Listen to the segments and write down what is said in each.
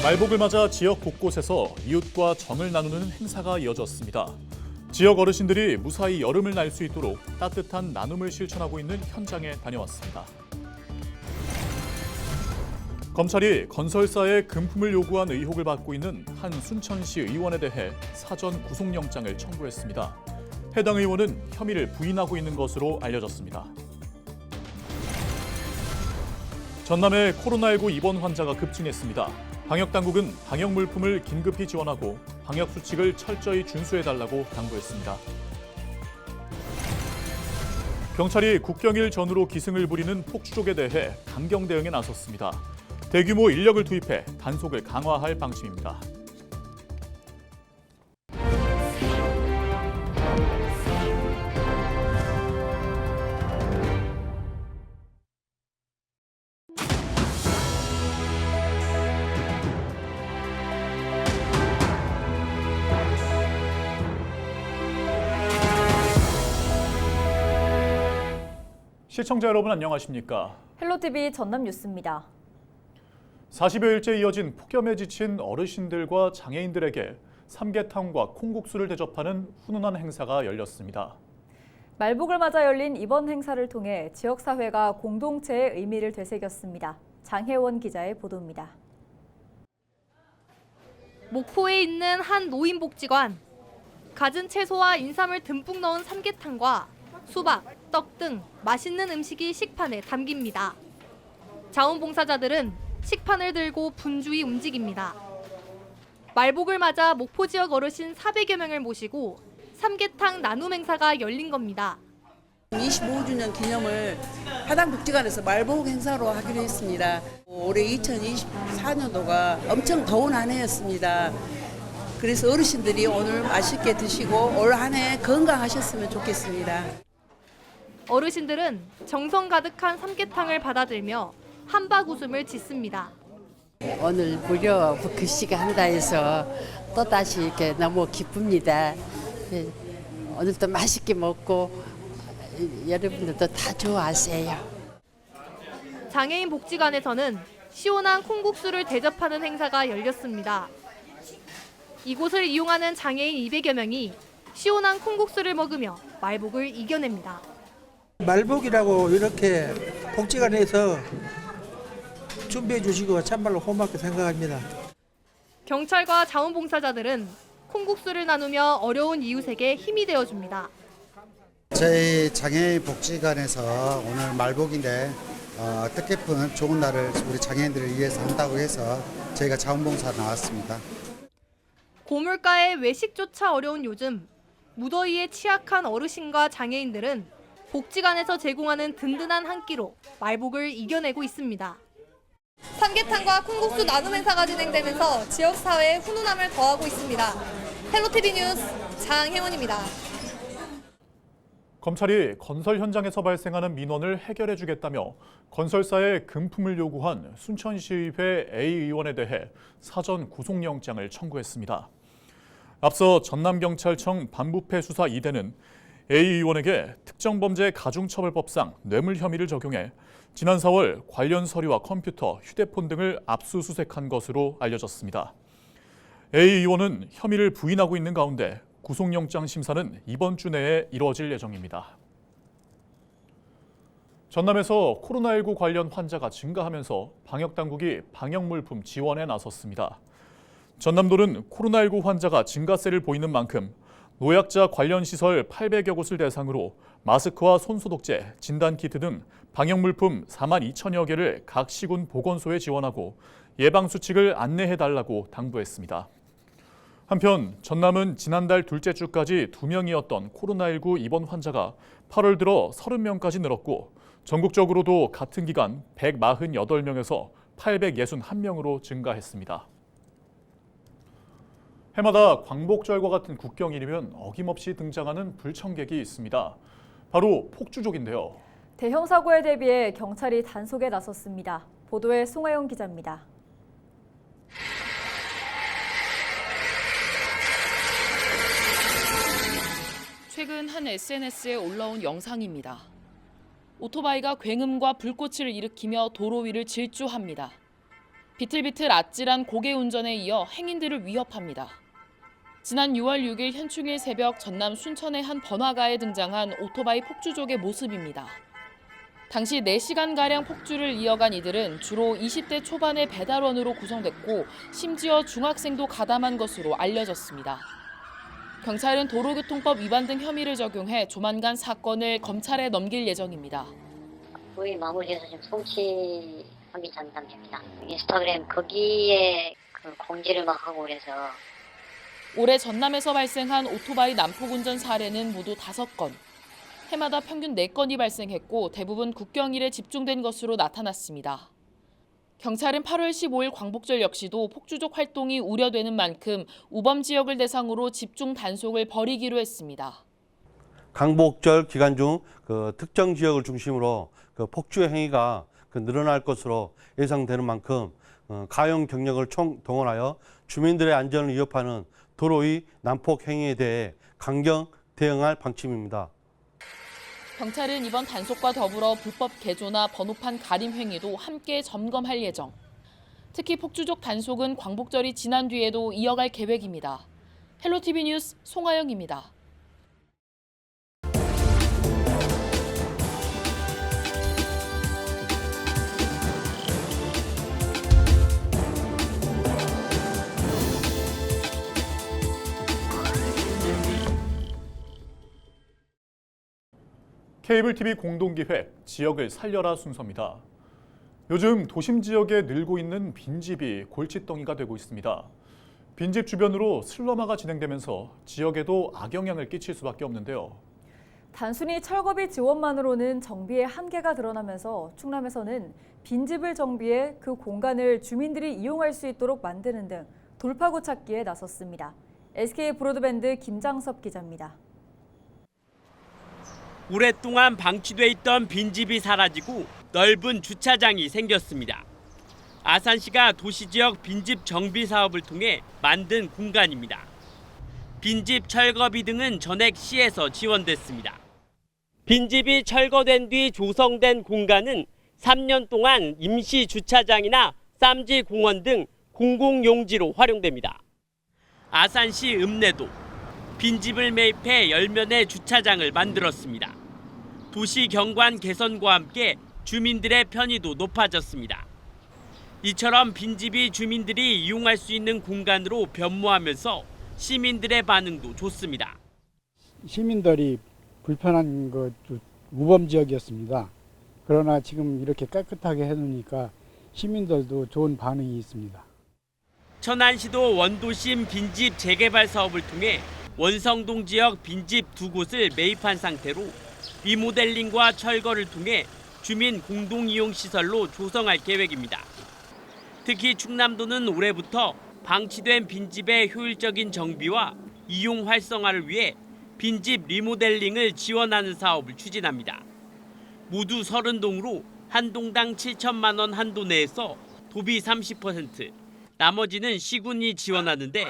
말복을 맞아 지역 곳곳에서 이웃과 정을 나누는 행사가 이어졌습니다. 지역 어르신들이 무사히 여름을 날 수 있도록 따뜻한 나눔을 실천하고 있는 현장에 다녀왔습니다. 검찰이 건설사의 금품을 요구한 의혹을 받고 있는 한 순천시 의원에 대해 사전 구속영장을 청구했습니다. 해당 의원은 혐의를 부인하고 있는 것으로 알려졌습니다. 전남에 코로나19 입원 환자가 급증했습니다. 방역당국은 방역 물품을 긴급히 지원하고 방역 수칙을 철저히 준수해달라고 당부했습니다. 경찰이 국경일 전후로 기승을 부리는 폭주족에 대해 강경 대응에 나섰습니다. 대규모 인력을 투입해 단속을 강화할 방침입니다. 시청자 여러분 안녕하십니까? 헬로티비 전남 뉴스입니다. 40여일째 이어진 폭염에 지친 어르신들과 장애인들에게 삼계탕과 콩국수를 대접하는 훈훈한 행사가 열렸습니다. 말복을 맞아 열린 이번 행사를 통해 지역사회가 공동체의 의미를 되새겼습니다. 장혜원 기자의 보도입니다. 목포에 있는 한 노인복지관. 갖은 채소와 인삼을 듬뿍 넣은 삼계탕과 수박, 떡 등 맛있는 음식이 식판에 담깁니다. 자원봉사자들은 식판을 들고 분주히 움직입니다. 말복을 맞아 목포 지역 어르신 400여 명을 모시고 삼계탕 나눔 행사가 열린 겁니다. 25주년 기념을 하당복지관에서 말복 행사로 하기로 했습니다. 올해 2024년도가 엄청 더운 한 해였습니다. 그래서 어르신들이 오늘 맛있게 드시고 올 한 해 건강하셨으면 좋겠습니다. 어르신들은 정성 가득한 삼계탕을 받아들며 한박 웃음을 짓습니다. 오늘 무료 글씨가 한다 해서 또다시 이렇게 너무 기쁩니다. 오늘도 맛있게 먹고 여러분들도 다 좋아하세요. 장애인 복지관에서는 시원한 콩국수를 대접하는 행사가 열렸습니다. 이곳을 이용하는 장애인 200여 명이 시원한 콩국수를 먹으며 말복을 이겨냅니다. 말복이라고 이렇게 복지관에서 준비해 주시고 참말로 고맙게 생각합니다. 경찰과 자원봉사자들은 콩국수를 나누며 어려운 이웃에게 힘이 되어줍니다. 저희 장애인 복지관에서 오늘 말복인데 뜻깊은 좋은 날을 우리 장애인들을 위해서 한다고 해서 저희가 자원봉사 나왔습니다. 고물가에 외식조차 어려운 요즘 무더위에 취약한 어르신과 장애인들은 복지관에서 제공하는 든든한 한 끼로 말복을 이겨내고 있습니다. 삼계탕과 콩국수 나눔 행사가 진행되면서 지역사회에 훈훈함을 더하고 있습니다. 헬로티비 뉴스 장혜원입니다. 검찰이 건설 현장에서 발생하는 민원을 해결해주겠다며 건설사에 금품을 요구한 순천시의회 A 의원에 대해 사전 구속영장을 청구했습니다. 앞서 전남경찰청 반부패 수사 2대는 A 의원에게 특정범죄 가중처벌법상 뇌물 혐의를 적용해 지난 4월 관련 서류와 컴퓨터, 휴대폰 등을 압수수색한 것으로 알려졌습니다. A 의원은 혐의를 부인하고 있는 가운데 구속영장 심사는 이번 주 내에 이루어질 예정입니다. 전남에서 코로나19 관련 환자가 증가하면서 방역당국이 방역물품 지원에 나섰습니다. 전남도는 코로나19 환자가 증가세를 보이는 만큼 노약자 관련 시설 800여 곳을 대상으로 마스크와 손소독제, 진단키트 등 방역물품 4만 2천여 개를 각 시군 보건소에 지원하고 예방수칙을 안내해달라고 당부했습니다. 한편 전남은 지난달 둘째 주까지 2명이었던 코로나19 입원 환자가 8월 들어 30명까지 늘었고 전국적으로도 같은 기간 148명에서 861명으로 증가했습니다. 해마다 광복절과 같은 국경일이면 어김없이 등장하는 불청객이 있습니다. 바로 폭주족인데요. 대형 사고에 대비해 경찰이 단속에 나섰습니다. 보도에 송하영 기자입니다. 최근 한 SNS에 올라온 영상입니다. 오토바이가 굉음과 불꽃을 일으키며 도로 위를 질주합니다. 비틀비틀 아찔한 고개 운전에 이어 행인들을 위협합니다. 지난 6월 6일 현충일 새벽 전남 순천의 한 번화가에 등장한 오토바이 폭주족의 모습입니다. 당시 4시간가량 폭주를 이어간 이들은 주로 20대 초반의 배달원으로 구성됐고 심지어 중학생도 가담한 것으로 알려졌습니다. 경찰은 도로교통법 위반 등 혐의를 적용해 조만간 사건을 검찰에 넘길 예정입니다. 거의 마무리해서 지금 송치하기 전 단계입니다. 인스타그램 거기에 공지를 막 하고 그래서 올해 전남에서 발생한 오토바이 난폭 운전 사례는 모두 5건. 해마다 평균 4건이 발생했고 대부분 국경일에 집중된 것으로 나타났습니다. 경찰은 8월 15일 광복절 역시도 폭주족 활동이 우려되는 만큼 우범 지역을 대상으로 집중 단속을 벌이기로 했습니다. 광복절 기간 중 특정 지역을 중심으로 폭주 행위가 늘어날 것으로 예상되는 만큼 가용 경력을 총동원하여 주민들의 안전을 위협하는 도로의 난폭 행위에 대해 강경 대응할 방침입니다. 경찰은 이번 단속과 더불어 불법 개조나 번호판 가림 행위도 함께 점검할 예정. 특히 폭주족 단속은 광복절이 지난 뒤에도 이어갈 계획입니다. 헬로티비 뉴스 송하영입니다. 케이블 TV 공동기획 지역을 살려라 순서입니다. 요즘 도심 지역에 늘고 있는 빈집이 골칫덩이가 되고 있습니다. 빈집 주변으로 슬럼화가 진행되면서 지역에도 악영향을 끼칠 수밖에 없는데요. 단순히 철거비 지원만으로는 정비의 한계가 드러나면서 충남에서는 빈집을 정비해 그 공간을 주민들이 이용할 수 있도록 만드는 등 돌파구 찾기에 나섰습니다. SK 브로드밴드 김장섭 기자입니다. 오랫동안 방치돼 있던 빈집이 사라지고 넓은 주차장이 생겼습니다. 아산시가 도시지역 빈집 정비 사업을 통해 만든 공간입니다. 빈집 철거비 등은 전액 시에서 지원됐습니다. 빈집이 철거된 뒤 조성된 공간은 3년 동안 임시 주차장이나 쌈지 공원 등 공공용지로 활용됩니다. 아산시 읍내도 빈집을 매입해 10면의 주차장을 만들었습니다. 도시 경관 개선과 함께 주민들의 편의도 높아졌습니다. 이처럼 빈집이 주민들이 이용할 수 있는 공간으로 변모하면서 시민들의 반응도 좋습니다. 시민들이 불편한 우범 지역이었습니다. 그러나 지금 이렇게 깨끗하게 해놓으니까 시민들도 좋은 반응이 있습니다. 천안시도 원도심 빈집 재개발 사업을 통해 원성동 지역 빈집 2곳을 매입한 상태로 리모델링과 철거를 통해 주민 공동이용시설로 조성할 계획입니다. 특히 충남도는 올해부터 방치된 빈집의 효율적인 정비와 이용 활성화를 위해 빈집 리모델링을 지원하는 사업을 추진합니다. 모두 30동으로 한 동당 7천만 원 한도 내에서 도비 30%, 나머지는 시군이 지원하는데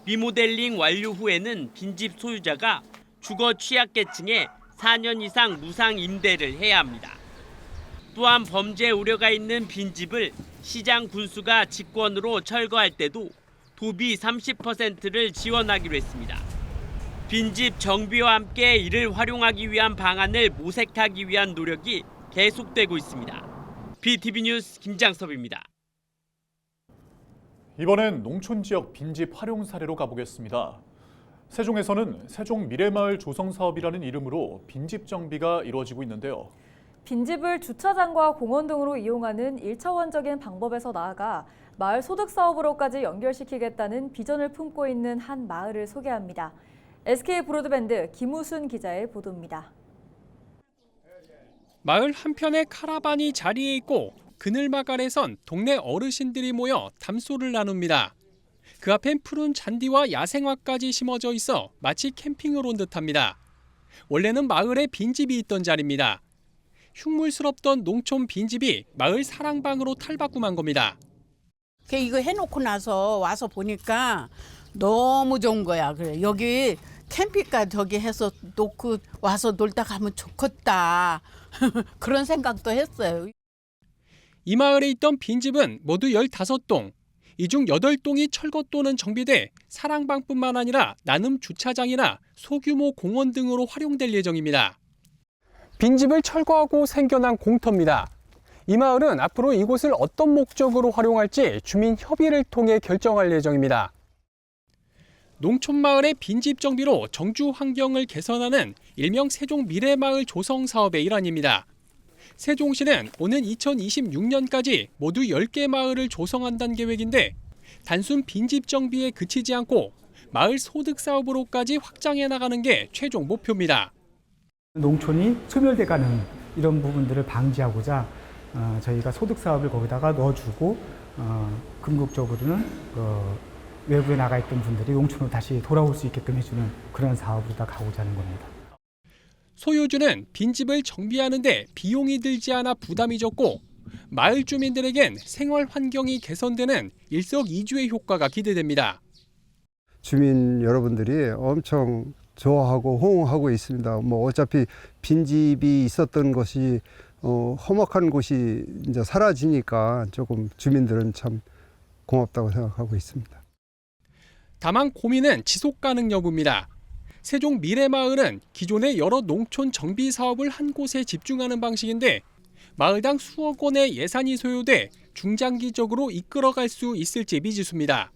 리모델링 완료 후에는 빈집 소유자가 주거 취약계층에 4년 이상 무상 임대를 해야 합니다. 또한 범죄 우려가 있는 빈집을 시장 군수가 직권으로 철거할 때도 도비 30%를 지원하기로 했습니다. 빈집 정비와 함께 이를 활용하기 위한 방안을 모색하기 위한 노력이 계속되고 있습니다. BTV 뉴스 김장섭입니다. 이번엔 농촌 지역 빈집 활용 사례로 가보겠습니다. 세종에서는 세종 미래마을 조성 사업이라는 이름으로 빈집 정비가 이루어지고 있는데요. 빈집을 주차장과 공원 등으로 이용하는 1차원적인 방법에서 나아가 마을 소득 사업으로까지 연결시키겠다는 비전을 품고 있는 한 마을을 소개합니다. SK 브로드밴드 김우순 기자의 보도입니다. 마을 한편에 카라반이 자리에 있고 그늘막 아래선 동네 어르신들이 모여 담소를 나눕니다. 그 앞엔 푸른 잔디와 야생화까지 심어져 있어 마치 캠핑을 온 듯합니다. 원래는 마을에 빈집이 있던 자리입니다. 흉물스럽던 농촌 빈집이 마을 사랑방으로 탈바꿈한 겁니다. 이거 해놓고 나서 와서 보니까 너무 좋은 거야. 그래 여기 캠핑카 저기 해서 놓고 와서 놀다 가면 좋겠다. 그런 생각도 했어요. 이 마을에 있던 빈집은 모두 15동. 이 중 8동이 철거또는 정비돼 사랑방뿐만 아니라 나눔 주차장이나 소규모 공원 등으로 활용될 예정입니다. 빈집을 철거하고 생겨난 공터입니다. 이 마을은 앞으로 이곳을 어떤 목적으로 활용할지 주민 협의를 통해 결정할 예정입니다. 농촌마을의 빈집 정비로 정주 환경을 개선하는 일명 세종 미래마을 조성 사업의 일환입니다. 세종시는 오는 2026년까지 모두 10개 마을을 조성한다는 계획인데 단순 빈집 정비에 그치지 않고 마을 소득 사업으로까지 확장해 나가는 게 최종 목표입니다. 농촌이 소멸돼가는 이런 부분들을 방지하고자 저희가 소득 사업을 거기다가 넣어주고 궁극적으로는 외부에 나가 있던 분들이 농촌으로 다시 돌아올 수 있게끔 해주는 그런 사업으로 다 가고자 하는 겁니다. 소유주는 빈집을 정비하는데 비용이 들지 않아 부담이 적고 마을 주민들에겐 생활 환경이 개선되는 일석이조의 효과가 기대됩니다. 주민 여러분들이 엄청 좋아하고 호응하고 있습니다. 뭐 어차피 빈집이 있었던 것이 험악한 곳이 이제 사라지니까 조금 주민들은 참 고맙다고 생각하고 있습니다. 다만 고민은 지속 가능 여부입니다. 세종 미래마을은 기존의 여러 농촌 정비 사업을 한 곳에 집중하는 방식인데 마을당 수억 원의 예산이 소요돼 중장기적으로 이끌어갈 수 있을지 미지수입니다.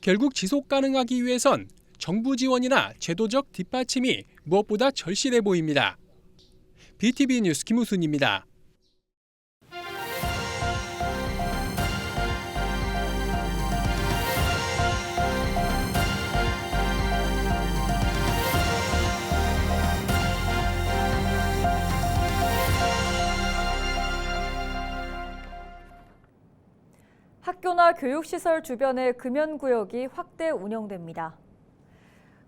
결국 지속 가능하기 위해선 정부 지원이나 제도적 뒷받침이 무엇보다 절실해 보입니다. BTV 뉴스 김우순입니다. 학교나 교육시설 주변의 금연구역이 확대 운영됩니다.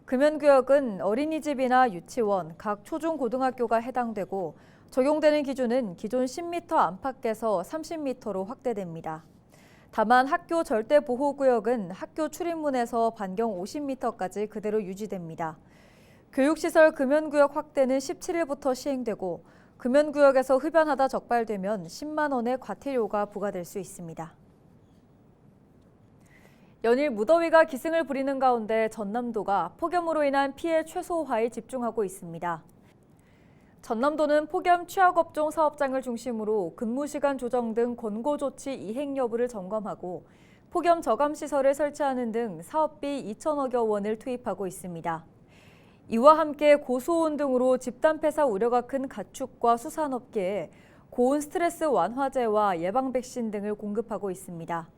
금연구역은 어린이집이나 유치원, 각 초중고등학교가 해당되고 적용되는 기준은 기존 10m 안팎에서 30m로 확대됩니다. 다만 학교 절대보호구역은 학교 출입문에서 반경 50m까지 그대로 유지됩니다. 교육시설 금연구역 확대는 17일부터 시행되고 금연구역에서 흡연하다 적발되면 10만 원의 과태료가 부과될 수 있습니다. 연일 무더위가 기승을 부리는 가운데 전남도가 폭염으로 인한 피해 최소화에 집중하고 있습니다. 전남도는 폭염 취약업종 사업장을 중심으로 근무시간 조정 등 권고조치 이행 여부를 점검하고 폭염 저감시설을 설치하는 등 사업비 2천억여 원을 투입하고 있습니다. 이와 함께 고수온 등으로 집단 폐사 우려가 큰 가축과 수산업계에 고온 스트레스 완화제와 예방 백신 등을 공급하고 있습니다.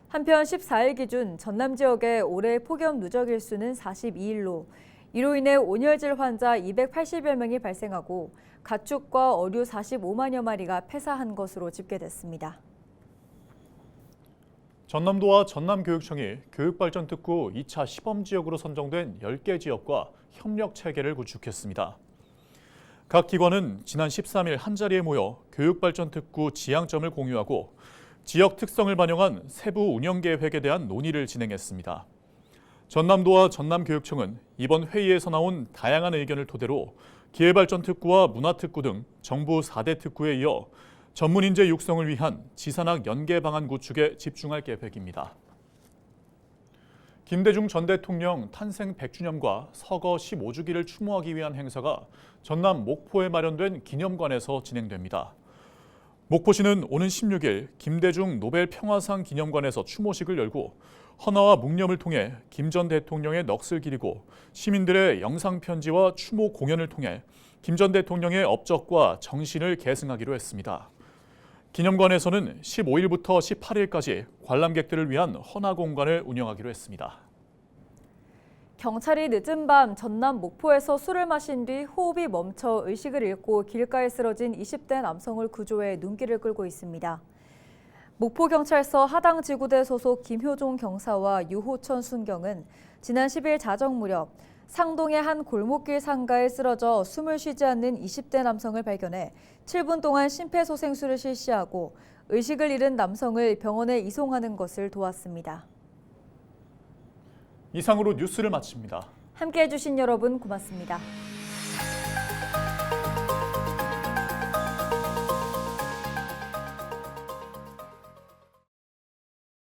한편 14일 기준 전남 지역의 올해 폭염 누적 일수는 42일로 이로 인해 온열질 환자 280여 명이 발생하고 가축과 어류 45만여 마리가 폐사한 것으로 집계됐습니다. 전남도와 전남교육청이 교육발전특구 2차 시범지역으로 선정된 10개 지역과 협력 체계를 구축했습니다. 각 기관은 지난 13일 한자리에 모여 교육발전특구 지향점을 공유하고 지역 특성을 반영한 세부 운영계획에 대한 논의를 진행했습니다. 전남도와 전남교육청은 이번 회의에서 나온 다양한 의견을 토대로 기회발전특구와 문화특구 등 정부 4대 특구에 이어 전문인재 육성을 위한 지산학 연계 방안 구축에 집중할 계획입니다. 김대중 전 대통령 탄생 100주년과 서거 15주기를 추모하기 위한 행사가 전남 목포에 마련된 기념관에서 진행됩니다. 목포시는 오는 16일 김대중 노벨 평화상 기념관에서 추모식을 열고 헌화와 묵념을 통해 김 전 대통령의 넋을 기리고 시민들의 영상편지와 추모 공연을 통해 김 전 대통령의 업적과 정신을 계승하기로 했습니다. 기념관에서는 15일부터 18일까지 관람객들을 위한 헌화 공간을 운영하기로 했습니다. 경찰이 늦은 밤 전남 목포에서 술을 마신 뒤 호흡이 멈춰 의식을 잃고 길가에 쓰러진 20대 남성을 구조해 눈길을 끌고 있습니다. 목포경찰서 하당지구대 소속 김효종 경사와 유호천 순경은 지난 10일 자정 무렵 상동의 한 골목길 상가에 쓰러져 숨을 쉬지 않는 20대 남성을 발견해 7분 동안 심폐소생술을 실시하고 의식을 잃은 남성을 병원에 이송하는 것을 도왔습니다. 이상으로 뉴스를 마칩니다. 함께해 주신 여러분 고맙습니다.